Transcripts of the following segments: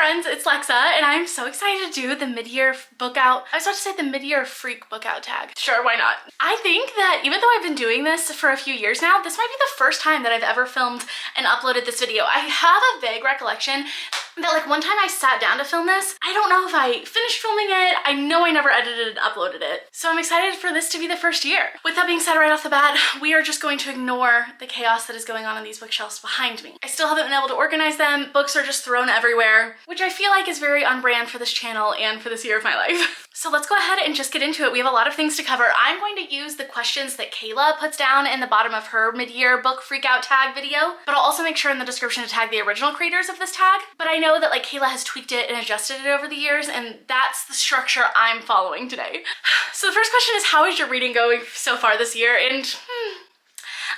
friends, it's Lexa, and I'm so excited to do the mid-year book out. I was about to say the mid-year freak book out tag. Sure, why not? I think that even though I've been doing this for a few years now, this might be the first time that I've ever filmed and uploaded this video. I have a vague recollection that like one time I sat down to film this. I don't know if I finished filming it. I know I never edited and uploaded it. So I'm excited for this to be the first year. With that being said, right off the bat, we are just going to ignore the chaos that is going on in these bookshelves behind me. I still haven't been able to organize them. Books are just thrown everywhere, which I feel like is very on brand for this channel and for this year of my life. So let's go ahead and just get into it. We have a lot of things to cover. I'm going to use the questions that Kayla puts down in the bottom of her mid-year book freakout tag video, but I'll also make sure in the description to tag the original creators of this tag. But I know that like Kayla has tweaked it and adjusted it over the years, and that's the structure I'm following today. So the first question is, how is your reading going so far this year? And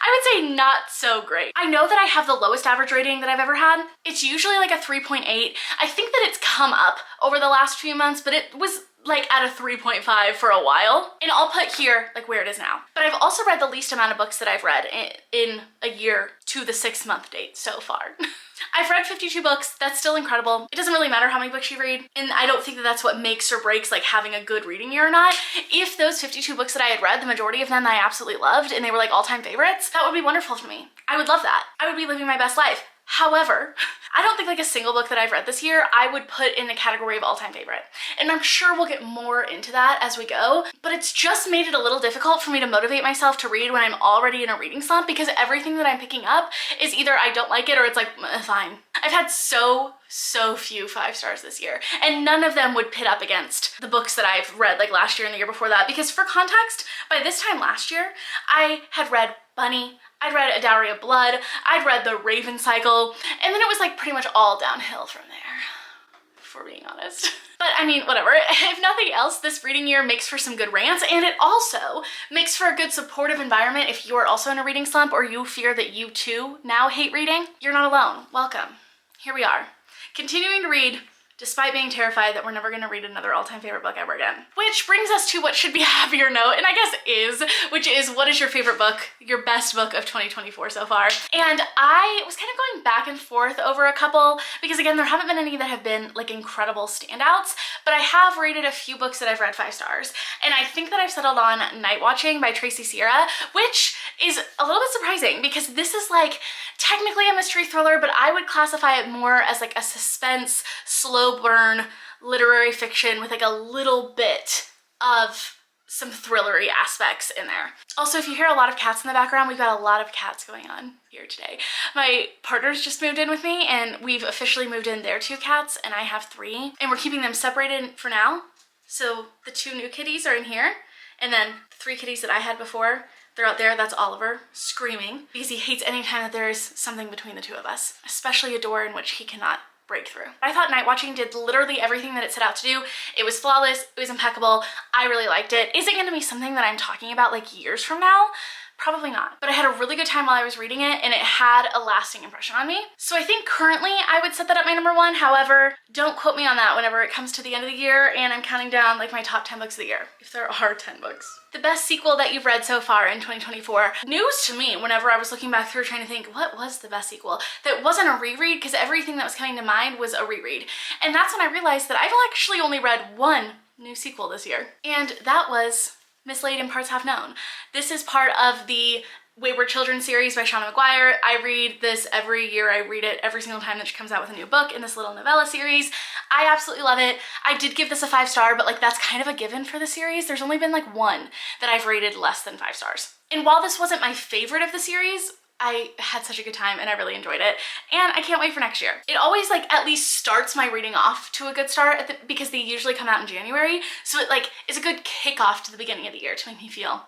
I would say not so great. I know that I have the lowest average rating that I've ever had. It's usually like a 3.8. I think that it's come up over the last few months, but it was like at a 3.5 for a while. And I'll put here like where it is now. But I've also read the least amount of books that I've read in a year to the 6-month date so far. I've read 52 books. That's still incredible. It doesn't really matter how many books you read, and I don't think that that's what makes or breaks like having a good reading year or not. If those 52 books that I had read, the majority of them I absolutely loved and they were like all-time favorites, that would be wonderful for me. I would love that. I would be living my best life. However, I don't think like a single book that I've read this year I would put in the category of all-time favorite. And I'm sure we'll get more into that as we go, but it's just made it a little difficult for me to motivate myself to read when I'm already in a reading slump, because everything that I'm picking up is either I don't like it or it's like, fine. I've had so few 5 stars this year, and none of them would pit up against the books that I've read like last year and the year before that, because for context, by this time last year, I had read Bunny, I'd read A Dowry of Blood, I'd read The Raven Cycle, and then it was like pretty much all downhill from there, if we're being honest. But I mean, whatever. If nothing else, this reading year makes for some good rants, and it also makes for a good supportive environment if you are also in a reading slump or you fear that you too now hate reading. You're not alone. Welcome. Here we are, continuing to read despite being terrified that we're never gonna read another all-time favorite book ever again. Which brings us to what should be a happier note, and I guess which is what is your favorite book, your best book of 2024 so far? And I was kind of going back and forth over a couple, because again, there haven't been any that have been like incredible standouts, but I have rated a few books that I've read 5 stars. And I think that I've settled on Night Watching by Tracy Sierra, which is a little bit surprising because this is like technically a mystery thriller, but I would classify it more as like a suspense, slow burn literary fiction with like a little bit of some thrillery aspects in there. Also, if you hear a lot of cats in the background, we've got a lot of cats going on here today. My partner's just moved in with me, and we've officially moved in their 2 cats, and I have 3, and we're keeping them separated for now. So the 2 new kitties are in here, and then the 3 kitties that I had before, they're out there. That's Oliver screaming because he hates any time that there is something between the 2 of us, especially a door in which he cannot break through. I thought Night Watching did literally everything that it set out to do. It was flawless, it was impeccable, I really liked it. Is it gonna be something that I'm talking about like years from now? Probably not, but I had a really good time while I was reading it, and it had a lasting impression on me. So I think currently I would set that at my number 1. However, don't quote me on that whenever it comes to the end of the year and I'm counting down like my top 10 books of the year, if there are 10 books. The best sequel that you've read so far in 2024. News to me whenever I was looking back through trying to think, what was the best sequel? That wasn't a reread, because everything that was coming to mind was a reread. And that's when I realized that I've actually only read 1 new sequel this year. And that was Mislaid in Parts Half Known. This is part of the Wayward Children series by Shauna McGuire. I read this every year. I read it every single time that she comes out with a new book in this little novella series. I absolutely love it. I did give this a 5 star, but like that's kind of a given for the series. There's only been like 1 that I've rated less than 5 stars. And while this wasn't my favorite of the series, I had such a good time and I really enjoyed it, and I can't wait for next year. It always like at least starts my reading off to a good start because they usually come out in January, so it like is a good kickoff to the beginning of the year to make me feel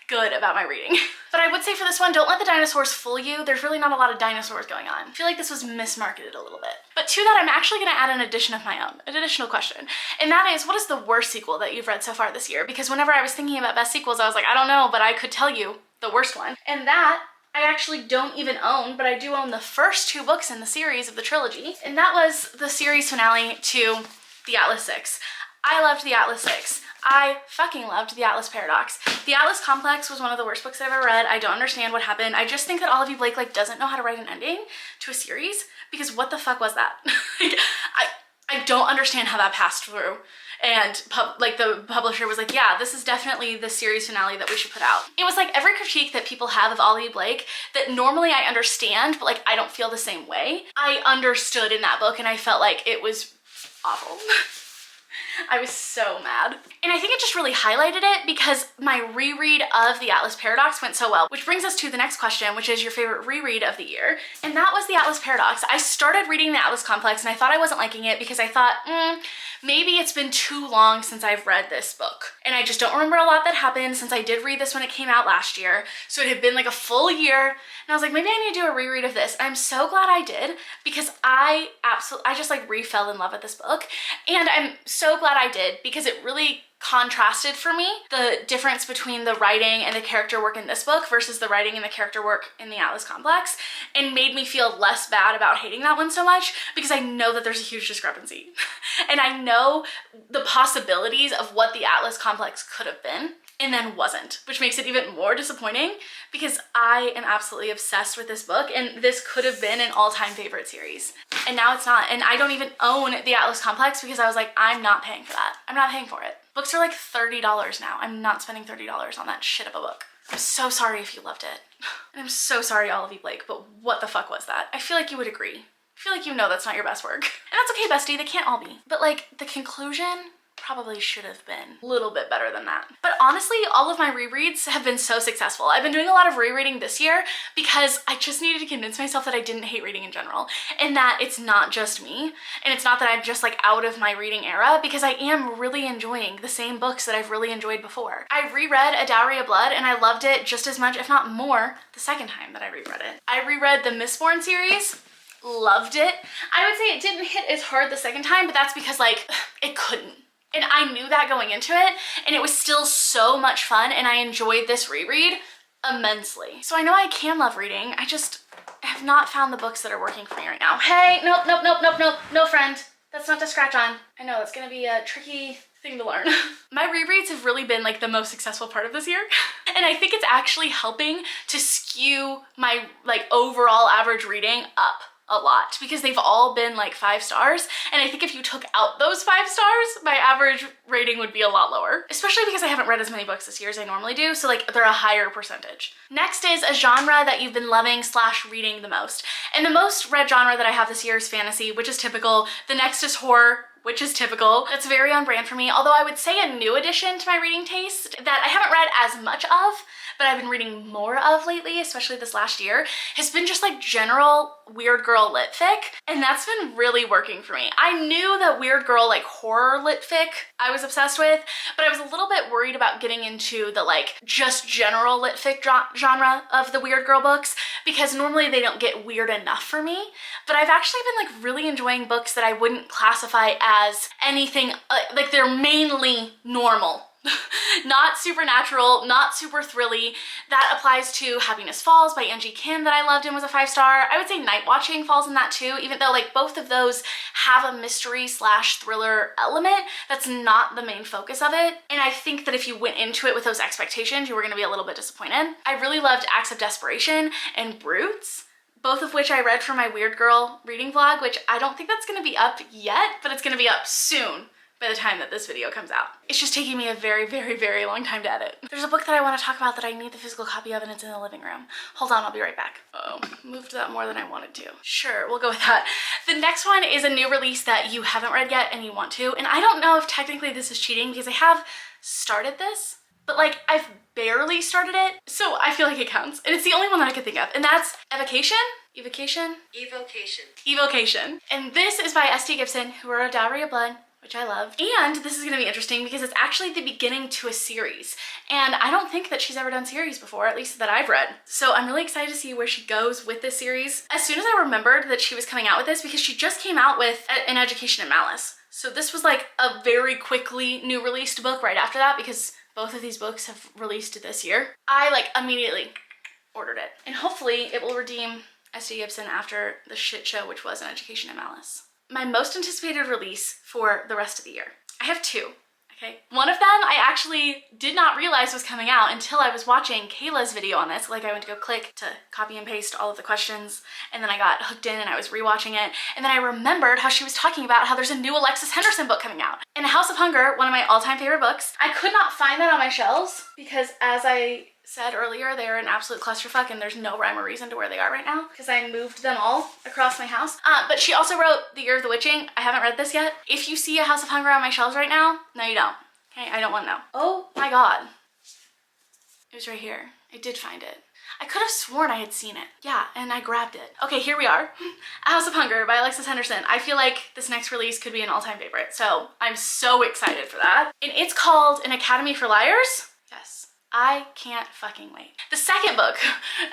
good about my reading. But I would say for this one, don't let the dinosaurs fool you. There's really not a lot of dinosaurs going on. I feel like this was mismarketed a little bit. But to that, I'm actually gonna add an addition of my own, an additional question. And that is, what is the worst sequel that you've read so far this year? Because whenever I was thinking about best sequels, I was like, I don't know, but I could tell you the worst one. And that I actually don't even own, but I do own the first 2 books in the series of the trilogy. And that was the series finale to The Atlas Six. I loved The Atlas Six. I fucking loved The Atlas Paradox. The Atlas Complex was one of the worst books I've ever read. I don't understand what happened. I just think that Olivia Blake like doesn't know how to write an ending to a series, because what the fuck was that? Like, don't understand how that passed through. And like the publisher was like, yeah, this is definitely the series finale that we should put out. It was like every critique that people have of Ollie Blake that normally I understand, but like I don't feel the same way, I understood in that book, and I felt like it was awful. I was so mad. And I think it just really highlighted it because my reread of The Atlas Paradox went so well, which brings us to the next question, which is your favorite reread of the year. And that was The Atlas Paradox. I started reading The Atlas Complex and I thought I wasn't liking it because I thought, maybe it's been too long since I've read this book. And I just don't remember a lot that happened since I did read this when it came out last year. So it had been like a full year. And I was like, maybe I need to do a reread of this. I'm so glad I did because I just like re-fell in love with this book. And I'm so glad I did because it really contrasted for me the difference between the writing and the character work in this book versus the writing and the character work in the Atlas Complex, and made me feel less bad about hating that one so much because I know that there's a huge discrepancy. And I know the possibilities of what the Atlas Complex could have been and then wasn't, which makes it even more disappointing because I am absolutely obsessed with this book and this could have been an all-time favorite series. And now it's not. And I don't even own the Atlas Complex because I was like, I'm not paying for that. I'm not paying for it. Books are like $30 now. I'm not spending $30 on that shit of a book. I'm so sorry if you loved it. And I'm so sorry, Olivia Blake, but what the fuck was that? I feel like you would agree. I feel like you know that's not your best work. And that's okay, bestie, they can't all be. But like, the conclusion probably should have been a little bit better than that. But honestly, all of my rereads have been so successful. I've been doing a lot of rereading this year because I just needed to convince myself that I didn't hate reading in general and that it's not just me and it's not that I'm just like out of my reading era, because I am really enjoying the same books that I've really enjoyed before. I reread A Dowry of Blood and I loved it just as much, if not more, the second time that I reread it. I reread the Mistborn series. Loved it. I would say it didn't hit as hard the second time, but that's because like it couldn't. And I knew that going into it, and it was still so much fun, and I enjoyed this reread immensely. So I know I can love reading, I just have not found the books that are working for me right now. Hey, nope, nope, nope, nope, nope, no friend. That's not to scratch on. I know, it's gonna be a tricky thing to learn. My rereads have really been like the most successful part of this year. And I think it's actually helping to skew my like overall average reading up a lot because they've all been like 5 stars, and I think if you took out those 5 stars, my average rating would be a lot lower, especially because I haven't read as many books this year as I normally do, so like they're a higher percentage. Next is a genre that you've been loving / reading the most, and the most read genre that I have this year is fantasy, which is typical. The next is horror, which is typical. That's very on brand for me, although I would say a new addition to my reading taste that I haven't read as much of, but I've been reading more of lately, especially this last year, has been just like general weird girl lit fic, and that's been really working for me. I knew that weird girl like horror lit fic I was obsessed with, but I was a little bit worried about getting into the like just general lit fic genre of the weird girl books because normally they don't get weird enough for me. But I've actually been like really enjoying books that I wouldn't classify as anything, like they're mainly normal. Not supernatural, not super thrilly. That applies to Happiness Falls by Angie Kim that I loved and was a 5 star. I would say Night Watching falls in that too, even though like both of those have a mystery / thriller element. That's not the main focus of it. And I think that if you went into it with those expectations, you were gonna be a little bit disappointed. I really loved Acts of Desperation and Brutes, both of which I read for my Weird Girl reading vlog, which I don't think that's gonna be up yet, but it's gonna be up soon by the time that this video comes out. It's just taking me a very, very, very long time to edit. There's a book that I want to talk about that I need the physical copy of, and it's in the living room. Hold on, I'll be right back. Uh-oh, moved that more than I wanted to. Sure, we'll go with that. The next one is a new release that you haven't read yet and you want to, and I don't know if technically this is cheating because I have started this, but like I've barely started it, so I feel like it counts. And it's the only one that I could think of, and that's Evocation? Evocation? Evocation. Evocation. And this is by S.T. Gibson, who wrote A Dowry of Blood, which I love. And this is gonna be interesting because it's actually the beginning to a series. And I don't think that she's ever done series before, at least that I've read. So I'm really excited to see where she goes with this series. As soon as I remembered that she was coming out with this, because she just came out with An Education in Malice. So this was like a very quickly new released book right after that because both of these books have released this year. I like immediately ordered it. And hopefully it will redeem S.T. Gibson after the shit show, which was An Education in Malice. My most anticipated release for the rest of the year. I have 2. Okay. One of them I actually did not realize was coming out until I was watching Kayla's video on this. Like I went to go click to copy and paste all of the questions, and then I got hooked in and I was rewatching it. And then I remembered how she was talking about how there's a new Alexis Henderson book coming out. And House of Hunger, one of my all-time favorite books. I could not find that on my shelves because, as I said earlier, they are an absolute clusterfuck and there's no rhyme or reason to where they are right now because I moved them all across my house. But she also wrote The Year of the Witching. I haven't read this yet. If you see a House of Hunger on my shelves right now, no you don't. Okay, I don't want to know. Oh my god. It was right here. I did find it. I could have sworn I had seen it. Yeah, and I grabbed it. Okay, here we are. A House of Hunger by Alexis Henderson. I feel like this next release could be an all-time favorite, so I'm so excited for that. And it's called An Academy for Liars. Yes. I can't fucking wait. The second book,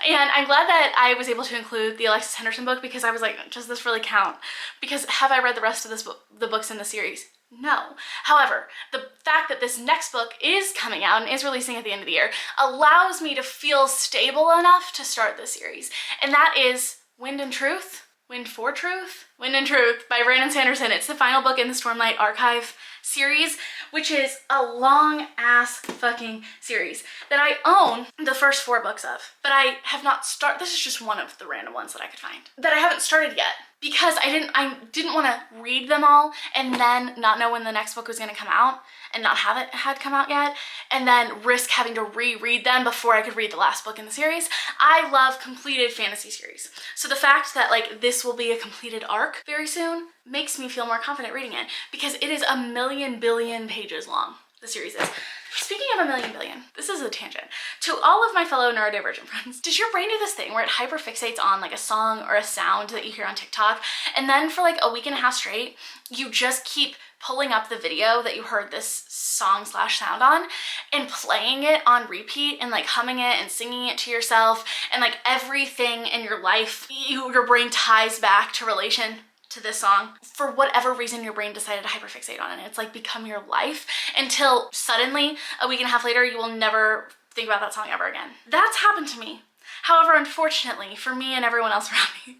and I'm glad that I was able to include the Alexis Henderson book because I was like, does this really count? Because have I read the rest of this book, the books in the series? No. However, the fact that this next book is coming out and is releasing at the end of the year allows me to feel stable enough to start this series. And that is Wind and Truth? Wind for Truth? Wind and Truth by Brandon Sanderson. It's the final book in the Stormlight Archive series, which is a long ass fucking series that I own the first 4 books of, but I have not started. This is just one of the random ones that I could find that I haven't started yet because I didn't want to read them all and then not know when the next book was going to come out and not have it had come out yet and then risk having to reread them before I could read the last book in the series. I love completed fantasy series. So the fact that like this will be a completed arc very soon makes me feel more confident reading it because it is 1,000,000 billion pages long. The series is. Speaking of 1,000,000 billion, this is a tangent. To all of my fellow neurodivergent friends, does your brain do this thing where it hyperfixates on like a song or a sound that you hear on TikTok, and then for like a week and a half straight, you just keep pulling up the video that you heard this song/sound on and playing it on repeat and like humming it and singing it to yourself, and like everything in your life, your brain ties back to relation to this song. For whatever reason, your brain decided to hyperfixate on it. It's like become your life until suddenly a week and a half later, you will never think about that song ever again. That's happened to me. However, unfortunately for me and everyone else around me,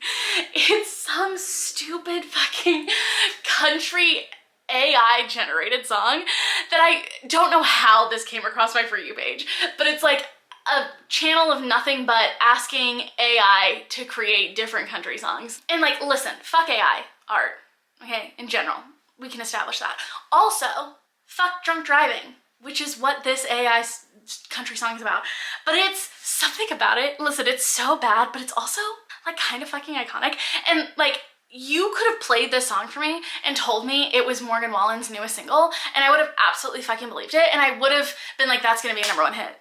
it's some stupid fucking country AI generated song that I don't know how this came across my For You page, but it's like a channel of nothing but asking AI to create different country songs. And like, listen, fuck AI art, okay, in general. We can establish that. Also, fuck drunk driving, which is what this AI country song is about. But it's something about it. Listen, it's so bad, but it's also like kind of fucking iconic. And like, you could have played this song for me and told me it was Morgan Wallen's newest single, and I would have absolutely fucking believed it, and I would have been like, that's gonna be a #1 hit.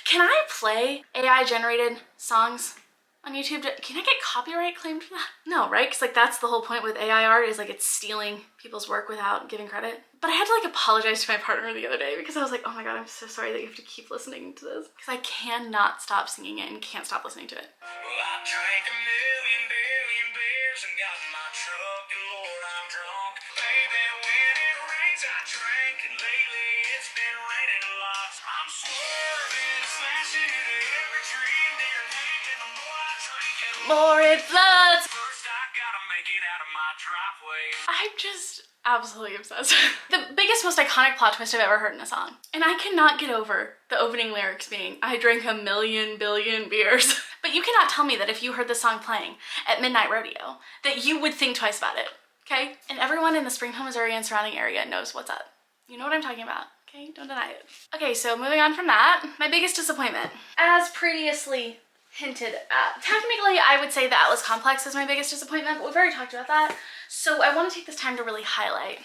Can I play AI generated songs on YouTube? Can I get copyright claimed for that? No, right? Because like that's the whole point with AI art, is like it's stealing people's work without giving credit. But I had to like apologize to my partner the other day because I was like, oh my god, I'm so sorry that you have to keep listening to this. Because I cannot stop singing it and can't stop listening to it. Well, I drank 1,000,000 billion beers and got in my truck, and Lord, I'm drunk. Baby, when it rains, I drink, and lately it's been raining a lot. I'm swerving, smashing into every tree, and then thinking the more I drink, the More it floods. first I gotta make it out of my driveway. I'm just absolutely obsessed. The biggest, most iconic plot twist I've ever heard in a song. And I cannot get over the opening lyrics being, I drank 1,000,000 billion beers. But you cannot tell me that if you heard this song playing at Midnight Rodeo, that you would think twice about it, okay? And everyone in the Springfield, Missouri and surrounding area knows what's up. You know what I'm talking about, okay? Don't deny it. Okay, so moving on from that, my biggest disappointment. As previously hinted at. Technically, I would say the Atlas Complex is my biggest disappointment, but we've already talked about that. So I want to take this time to really highlight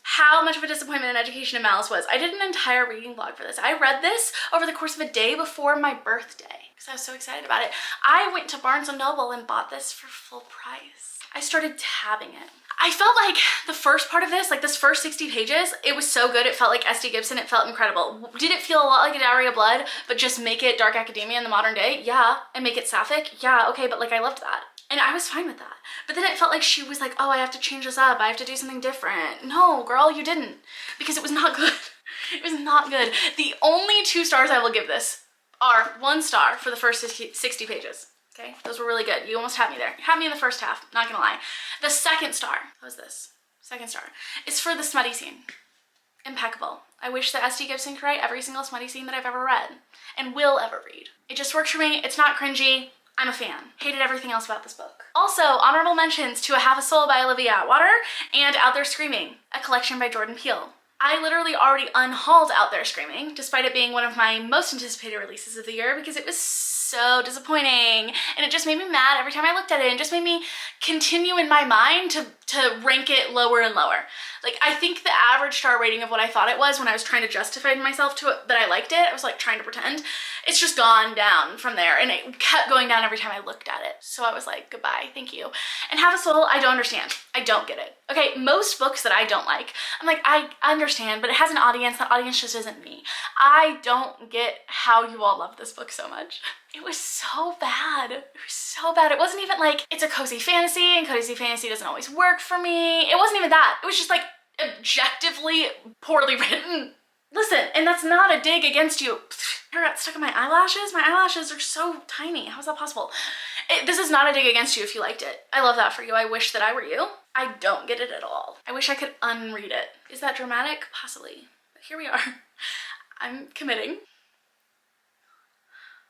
how much of a disappointment Education of Malice was. I did an entire reading vlog for this. I read this over the course of a day before my birthday because I was so excited about it. I went to Barnes & Noble and bought this for full price. I started tabbing it. I felt like the first part of this, like this first 60 pages, it was so good. It felt like S.D. Gibson. It felt incredible. Did it feel a lot like A Dowry of Blood, but just make it dark academia in the modern day? Yeah. And make it sapphic? Yeah, okay, but like I loved that. And I was fine with that. But then it felt like she was like, oh, I have to change this up. I have to do something different. No, girl, you didn't. Because it was not good. It was not good. The only 2 stars I will give this are 1 star for the first 60 pages. Okay, those were really good. You almost had me there. You had me in the first half, not gonna lie. The second star, what was this? Second star, is for the smutty scene Impeccable. I wish that S.D. Gibson could write every single smutty scene that I've ever read and will ever read. It just works for me. It's not cringy. I'm a fan. Hated everything else about this book. Also, honorable mentions to A Half a Soul by Olivia Atwater and Out There Screaming, a collection by Jordan Peele. I literally already unhauled Out There Screaming, despite it being one of my most anticipated releases of the year, because it was so disappointing and it just made me mad every time I looked at it and just made me continue in my mind to rank it lower and lower. Like, I think the average star rating of what I thought it was when I was trying to justify to myself that I liked it, I was like trying to pretend, it's just gone down from there, and it kept going down every time I looked at it. So I was like, goodbye, thank you. And Half a Soul, I don't understand. I don't get it. Okay, most books that I don't like, I'm like, I understand, but it has an audience. That audience just isn't me. I don't get how you all love this book so much. It was so bad. It was so bad. It wasn't even like, it's a cozy fantasy and cozy fantasy doesn't always work for me. It wasn't even that. It was just like objectively poorly written. Listen, and that's not a dig against you. Hair got stuck in my eyelashes. My eyelashes are so tiny. How is that possible? This is not a dig against you if you liked it. I love that for you. I wish that I were you. I don't get it at all. I wish I could unread it. Is that dramatic? Possibly. But here we are. I'm committing.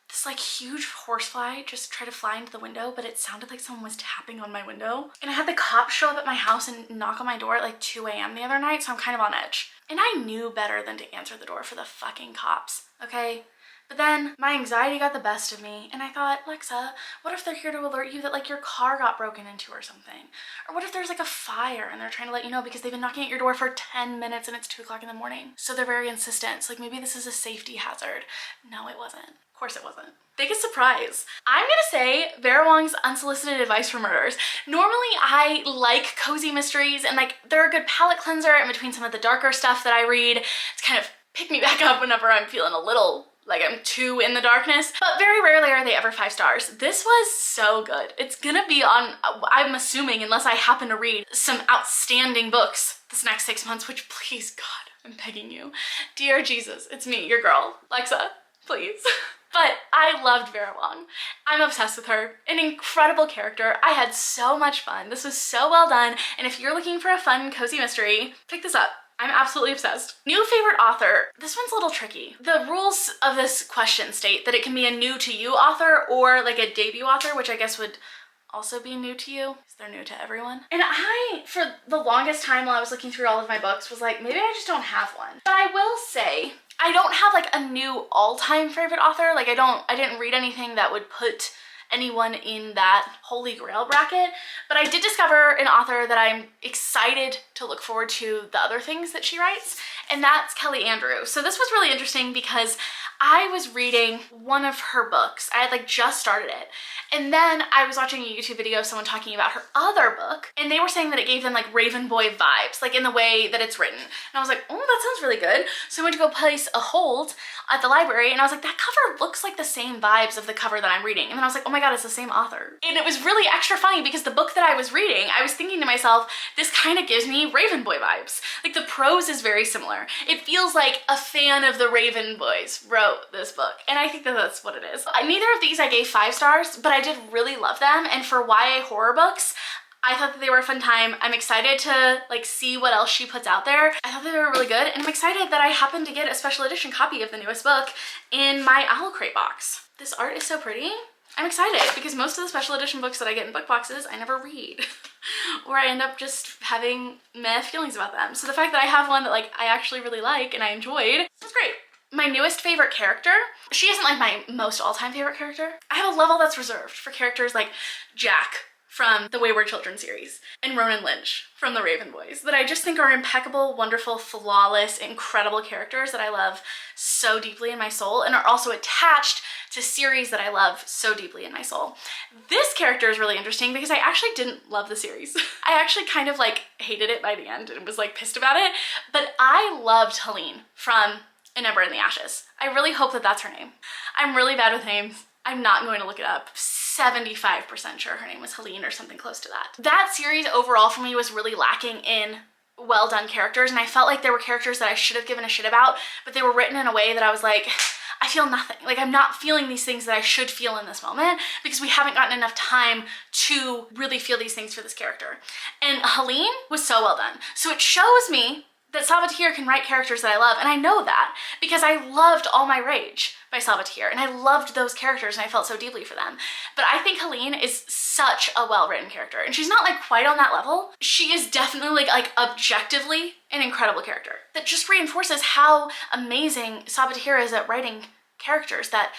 This like huge horsefly just tried to fly into the window, but it sounded like someone was tapping on my window. And I had the cops show up at my house and knock on my door at like 2 a.m. the other night, so I'm kind of on edge. And I knew better than to answer the door for the fucking cops, okay? But then my anxiety got the best of me and I thought, Alexa, what if they're here to alert you that like your car got broken into or something? Or what if there's like a fire and they're trying to let you know because they've been knocking at your door for 10 minutes and it's 2 o'clock in the morning. So they're very insistent. So like maybe this is a safety hazard. No, it wasn't. Of course it wasn't. Biggest surprise. I'm gonna say Vera Wong's Unsolicited Advice for Murders. Normally I like cozy mysteries and like they're a good palate cleanser in between some of the darker stuff that I read. It's kind of pick me back up whenever I'm feeling a little like I'm too in the darkness, but very rarely are they ever 5 stars. This was so good. It's gonna be on, I'm assuming, unless I happen to read some outstanding books this next 6 months, which please God, I'm begging you. Dear Jesus, it's me, your girl, Lexa, please. But I loved Vera Wong. I'm obsessed with her. An incredible character. I had so much fun. This was so well done. And if you're looking for a fun, cozy mystery, pick this up. I'm absolutely obsessed. New favorite author. This one's a little tricky. The rules of this question state that it can be a new to you author or like a debut author, which I guess would also be new to you, because they're new to everyone. And I, for the longest time while I was looking through all of my books, was like, maybe I just don't have one. But I will say, I don't have like a new all-time favorite author. Like I didn't read anything that would put anyone in that holy grail bracket, but I did discover an author that I'm excited to look forward to the other things that she writes, and that's Kelly Andrew. So this was really interesting because I was reading one of her books. I had like just started it. And then I was watching a YouTube video of someone talking about her other book, and they were saying that it gave them like Raven Boy vibes, like in the way that it's written. And I was like, oh, that sounds really good. So I went to go place a hold at the library, and I was like, that cover looks like the same vibes of the cover that I'm reading. And then I was like, oh my God, it's the same author. And it was really extra funny because the book that I was reading, I was thinking to myself, this kind of gives me Raven Boy vibes. Like the prose is very similar. It feels like a fan of the Raven Boys wrote this book. And I think that that's what it is. Neither of these I gave 5 stars, but I did really love them. And for YA horror books, I thought that they were a fun time. I'm excited to like see what else she puts out there. I thought that they were really good, and I'm excited that I happened to get a special edition copy of the newest book in my Owl Crate box. This art is so pretty. I'm excited because most of the special edition books that I get in book boxes, I never read. Or I end up just having meh feelings about them. So the fact that I have one that like I actually really like and I enjoyed, was great. My newest favorite character, she isn't like my most all-time favorite character. I have a level that's reserved for characters like Jack from the Wayward Children series and Ronan Lynch from the Raven Boys that I just think are impeccable, wonderful, flawless, incredible characters that I love so deeply in my soul and are also attached to series that I love so deeply in my soul. This character is really interesting because I actually didn't love the series. I actually kind of like hated it by the end and was like pissed about it, but I loved Helene from An Ember in the Ashes. I really hope that that's her name. I'm really bad with names. I'm not going to look it up. 75% sure her name was Helene or something close to that. That series overall for me was really lacking in well done characters, and I felt like there were characters that I should have given a shit about, but they were written in a way that I was like, I feel nothing. Like I'm not feeling these things that I should feel in this moment because we haven't gotten enough time to really feel these things for this character. And Helene was so well done. So it shows me that Sabatier can write characters that I love, and I know that because I loved All My Rage by Sabatier, and I loved those characters and I felt so deeply for them. But I think Helene is such a well-written character, and she's not like quite on that level. She is definitely like objectively an incredible character that just reinforces how amazing Sabatier is at writing characters that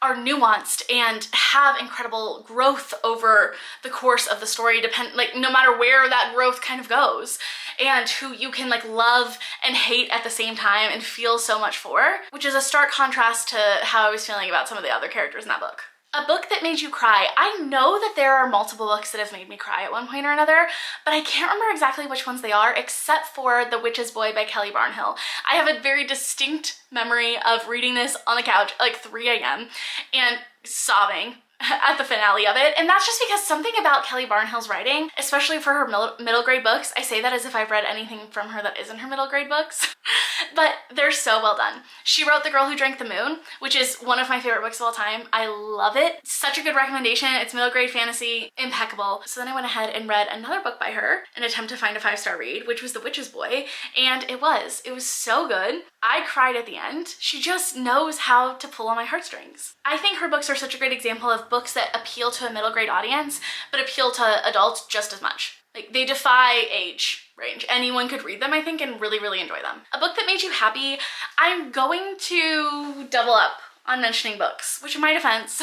are nuanced and have incredible growth over the course of the story, like no matter where that growth kind of goes, and who you can like love and hate at the same time and feel so much for, which is a stark contrast to how I was feeling about some of the other characters in that book. A book that made you cry. I know that there are multiple books that have made me cry at one point or another, but I can't remember exactly which ones they are, except for The Witch's Boy by Kelly Barnhill. I have a very distinct memory of reading this on the couch at like 3 a.m. and sobbing at the finale of it, and that's just because something about Kelly Barnhill's writing, especially for her middle grade books, I say that as if I've read anything from her that isn't her middle grade books, but they're so well done. She wrote The Girl Who Drank the Moon, which is one of my favorite books of all time. I love it. Such a good recommendation. It's middle grade fantasy, impeccable. So then I went ahead and read another book by her, an attempt to find a 5-star read, which was The Witch's Boy, and it was so good. I cried at the end. She just knows how to pull on my heartstrings. I think her books are such a great example of books that appeal to a middle grade audience, but appeal to adults just as much. Like, they defy age range. Anyone could read them, I think, and really, really enjoy them. A book that made you happy, I'm going to double up on mentioning books, which in my defense,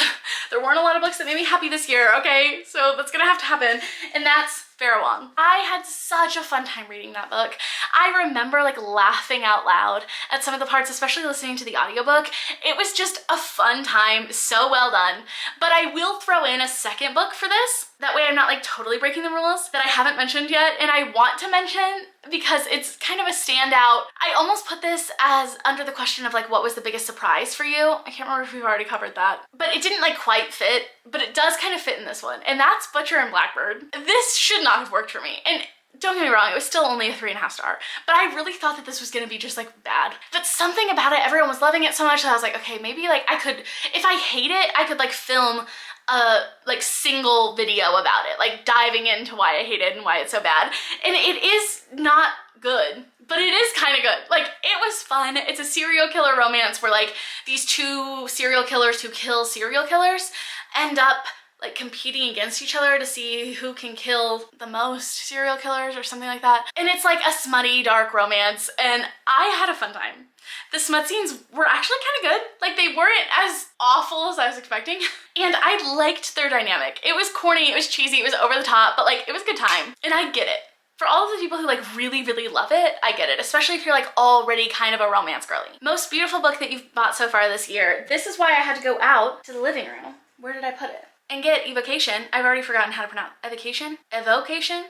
there weren't a lot of books that made me happy this year, okay? So that's gonna have to happen, and that's Farawong. I had such a fun time reading that book. I remember like laughing out loud at some of the parts, especially listening to the audiobook. It was just a fun time, so well done. But I will throw in a second book for this. That way I'm not like totally breaking the rules that I haven't mentioned yet, and I want to mention because it's kind of a standout. I almost put this as under the question of like, what was the biggest surprise for you? I can't remember if we've already covered that, but it didn't like quite fit, but it does kind of fit in this one, and that's Butcher and Blackbird. This should not have worked for me, and don't get me wrong, it was still only a 3.5 star, but I really thought that this was gonna be just like bad. But something about it, everyone was loving it so much that I was like, okay, maybe like I could, if I hate it, I could like film a like single video about it, like diving into why I hate it and why it's so bad. And it is not good, but it is kind of good. Like, it was fun. It's a serial killer romance where like these two serial killers who kill serial killers end up like competing against each other to see who can kill the most serial killers or something like that. And it's like a smutty, dark romance, and I had a fun time. The smut scenes were actually kind of good. Like, they weren't as awful as I was expecting. And I liked their dynamic. It was corny, it was cheesy, it was over the top, but like, it was a good time. And I get it. For all of the people who like really, really love it, I get it, especially if you're like already kind of a romance girly. Most beautiful book that you've bought so far this year. This is why I had to go out to the living room. Where did I put it? And get Evocation. I've already forgotten how to pronounce Evocation. Evocation.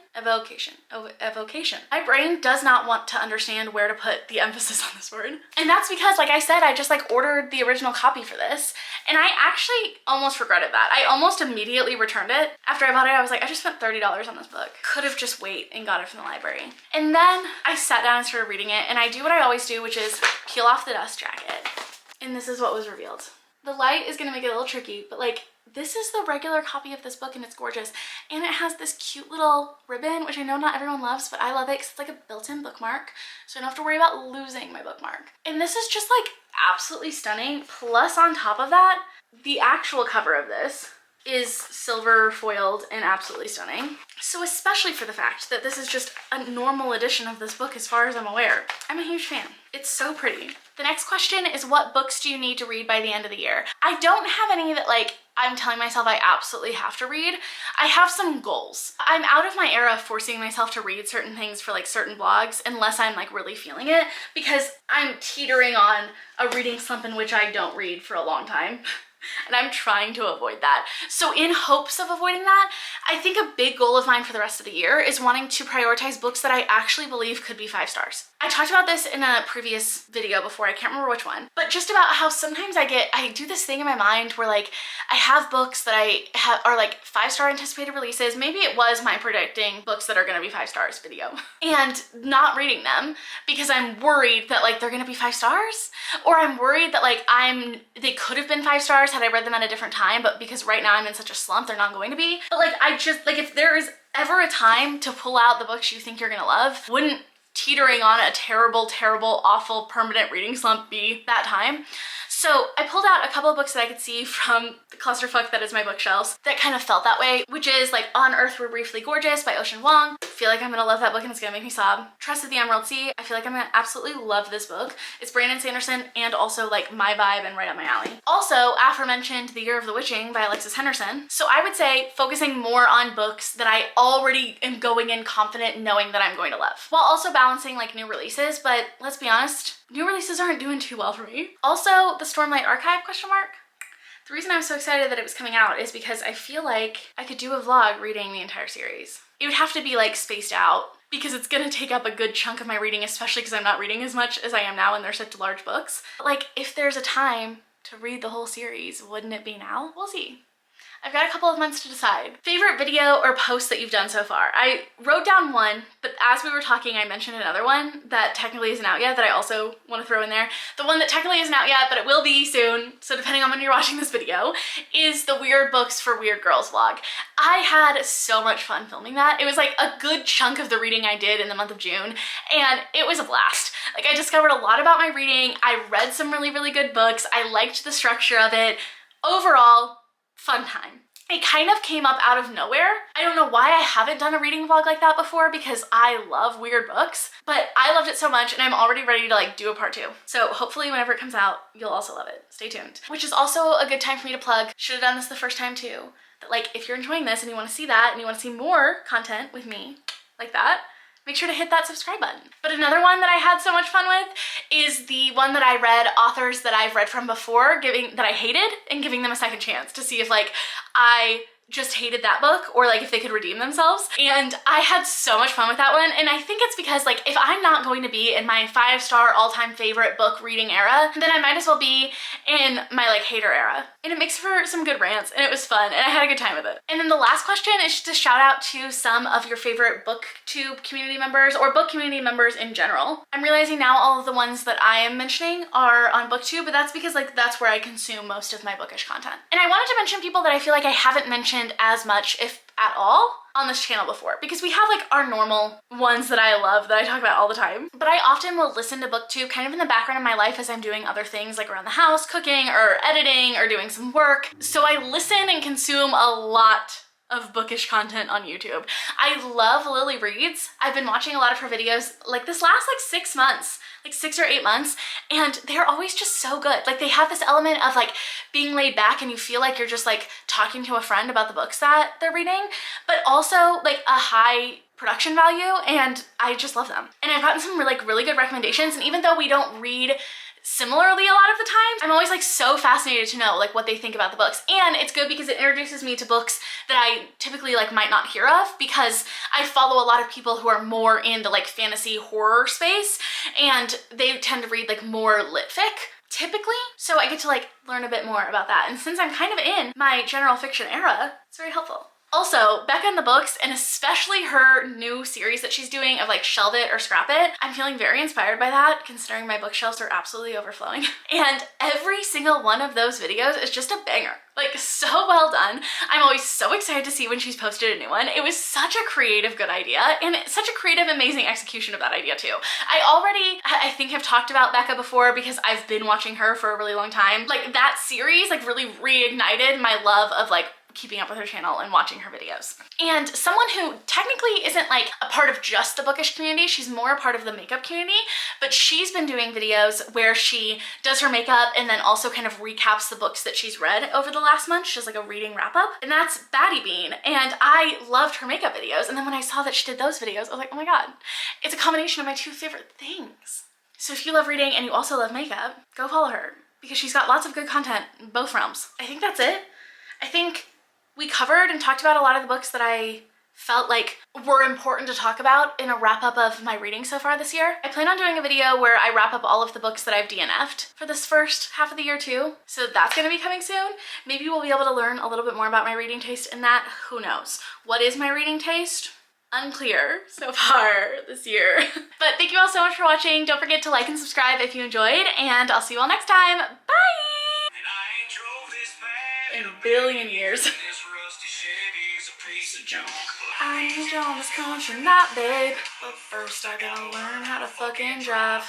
My brain does not want to understand where to put the emphasis on this word. And that's because, like I said, I just like ordered the original copy for this, and I actually almost regretted that. I almost immediately returned it. After I bought it, I was like, I just spent $30 on this book. Could have just waited and got it from the library. And then I sat down and started reading it, and I do what I always do, which is peel off the dust jacket. And this is what was revealed. The light is gonna make it a little tricky, but like, this is the regular copy of this book, and it's gorgeous. And it has this cute little ribbon, which I know not everyone loves, but I love it because it's like a built-in bookmark, so I don't have to worry about losing my bookmark. And this is just like absolutely stunning. Plus, on top of that, the actual cover of this is silver foiled and absolutely stunning. So especially for the fact that this is just a normal edition of this book as far as I'm aware, I'm a huge fan. It's so pretty. The next question is, what books do you need to read by the end of the year? I don't have any that like I'm telling myself I absolutely have to read. I have some goals. I'm out of my era of forcing myself to read certain things for like certain blogs unless I'm like really feeling it, because I'm teetering on a reading slump in which I don't read for a long time. And I'm trying to avoid that. So in hopes of avoiding that, I think a big goal of mine for the rest of the year is wanting to prioritize books that I actually believe could be 5 stars. I talked about this in a previous video before, I can't remember which one, but just about how sometimes I do this thing in my mind where like I have books that I have are like 5-star anticipated releases. Maybe it was my predicting books that are gonna be 5 stars video, and not reading them because I'm worried that like they're gonna be 5 stars, or I'm worried that like they could have been 5 stars had I read them at a different time, but because right now I'm in such a slump, they're not going to be. But like, I just like, if there is ever a time to pull out the books you think you're gonna love, wouldn't teetering on a terrible, terrible, awful, permanent reading slump be that time. So I pulled out a couple of books that I could see from the clusterfuck that is my bookshelves that kind of felt that way, which is like On Earth We're Briefly Gorgeous by Ocean Vuong. I feel like I'm gonna love that book and it's gonna make me sob. Trust of the Emerald Sea. I feel like I'm gonna absolutely love this book. It's Brandon Sanderson and also like my vibe and right up my alley. Also, aforementioned The Year of the Witching by Alexis Henderson. So I would say focusing more on books that I already am going in confident knowing that I'm going to love, while also balancing like new releases, but let's be honest, new releases aren't doing too well for me. Also, the Stormlight Archive ? The reason I was so excited that it was coming out is because I feel like I could do a vlog reading the entire series. It would have to be like spaced out because it's gonna take up a good chunk of my reading, especially because I'm not reading as much as I am now and they're such large books. But like, if there's a time to read the whole series, wouldn't it be now? We'll see. I've got a couple of months to decide. Favorite video or post that you've done so far? I wrote down one, but as we were talking, I mentioned another one that technically isn't out yet that I also want to throw in there. The one that technically isn't out yet, but it will be soon, so depending on when you're watching this video, is the Weird Books for Weird Girls vlog. I had so much fun filming that. It was like a good chunk of the reading I did in the month of June, and it was a blast. Like, I discovered a lot about my reading. I read some really, really good books. I liked the structure of it. Overall, fun time. It kind of came up out of nowhere. I don't know why I haven't done a reading vlog like that before because I love weird books, but I loved it so much and I'm already ready to like do a part 2. So hopefully whenever it comes out, you'll also love it. Stay tuned. Which is also a good time for me to plug. Should have done this the first time too. That like, if you're enjoying this and you want to see that and you want to see more content with me like that, make sure to hit that subscribe button. But another one that I had so much fun with is the one that I read authors that I've read from before, that I hated, and giving them a second chance to see if like I just hated that book or like if they could redeem themselves. And I had so much fun with that one. And I think it's because like if I'm not going to be in my 5-star all-time favorite book reading era, then I might as well be in my like hater era. And it makes for some good rants and it was fun and I had a good time with it. And then the last question is just a shout out to some of your favorite booktube community members or book community members in general. I'm realizing now all of the ones that I am mentioning are on booktube, but that's because like that's where I consume most of my bookish content. And I wanted to mention people that I feel like I haven't mentioned as much, if at all, on this channel before, because we have like our normal ones that I love that I talk about all the time, but I often will listen to booktube kind of in the background of my life as I'm doing other things like around the house, cooking or editing or doing some work. So I listen and consume a lot of bookish content on YouTube. I love Lily Reads. I've been watching a lot of her videos like this last like 6 months, like 6 or 8 months, and they're always just so good. Like they have this element of like being laid back and you feel like you're just like talking to a friend about the books that they're reading, but also like a high production value, and I just love them. And I've gotten some like really good recommendations, and even though we don't read similarly a lot of the time, I'm always like so fascinated to know like what they think about the books. And it's good because it introduces me to books that I typically like might not hear of, because I follow a lot of people who are more in the like fantasy horror space and they tend to read like more lit fic typically. So I get to like learn a bit more about that. And since I'm kind of in my general fiction era, it's very helpful. Also, Becca in the Books, and especially her new series that she's doing of like Shelve It or Scrap It, I'm feeling very inspired by that, considering my bookshelves are absolutely overflowing. And every single one of those videos is just a banger. Like, so well done. I'm always so excited to see when she's posted a new one. It was such a creative, good idea, and such a creative, amazing execution of that idea too. I think have talked about Becca before because I've been watching her for a really long time. Like, that series like really reignited my love of like keeping up with her channel and watching her videos. And someone who technically isn't like a part of just the bookish community, she's more a part of the makeup community, but she's been doing videos where she does her makeup and then also kind of recaps the books that she's read over the last month. She does like a reading wrap up, and that's Baddie Bean. And I loved her makeup videos. And then when I saw that she did those videos, I was like, oh my God, it's a combination of my 2 favorite things. So if you love reading and you also love makeup, go follow her because she's got lots of good content in both realms. I think that's it. I think we covered and talked about a lot of the books that I felt like were important to talk about in a wrap up of my reading so far this year. I plan on doing a video where I wrap up all of the books that I've DNF'd for this first half of the year too. So that's gonna be coming soon. Maybe we'll be able to learn a little bit more about my reading taste in that. Who knows? What is my reading taste? Unclear so far this year. But thank you all so much for watching. Don't forget to like and subscribe if you enjoyed, and I'll see you all next time. Bye! In a billion years. piece of junk. I need you on this country night, babe. But first I gotta learn how to fucking drive.